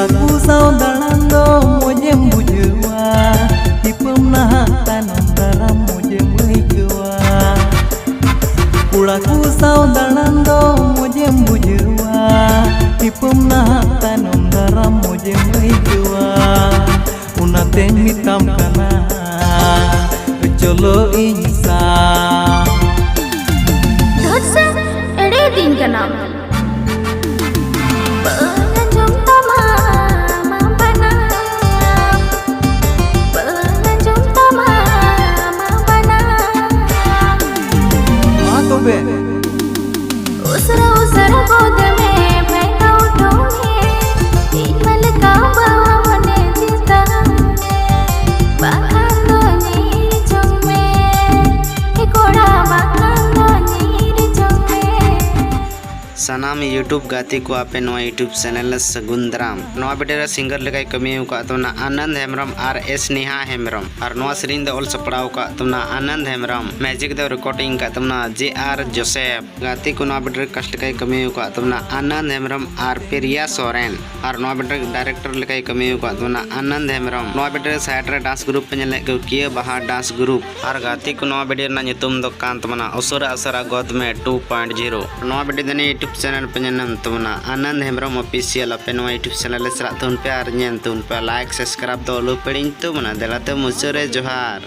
Kula ku sao dalando mojem bujewa Hipem nah tanom dalam mojem hikwa Kula ku sao dalando mojem bujewa Hipem nah tanom dalam mojem hikwa Unate hitam kana चलो इंसान धोसा एड़े दिन का नाम हाँ तो बे उसरा उसरा गोद में बैठा उठोंगे तीन मल का बावा मने जीता सनाम यूट्यूब गाती को आपे नवा यूट्यूब चैनल सगुन दाराम नवा वीडियो सिंगर लेकाय कमी का तमना आनंद हेम्ब्रम और एस नेहा हेम्ब्रम और नवा सेरिंग दो ऑल सपड़ाव का तमना आनंद हेम्ब्रम मैजिक दो रिकॉर्डिंग का तमना JR जोसेफ गाती को नवा वीडियो कास्ट लेकाय कमी का तमना आनंद हेम्ब्रम और प्रिया सोरेन और नवा वीडियो डायरेक्टर लेकाय कमी का तमना आनंद हेम्ब्रम नवा वीडियो साइड रे डांस ग्रुप पे नेले को किया बहा डांस ग्रुप और गाती को नवा वीडियो ना nyutum दो कान तमना उसरा असरा गोद में 2.0 नवा वीडियो दने यूट्यूब चैनल पेनम तुमना आनंद हेम्ब्रम ऑफिशियल पे नवा यूट्यूब चैनल सरा तुन पे और नेन तुन पे लाइक सब्सक्राइब दो लो पेडिंग तुमना देलाते मुसरे जोहार।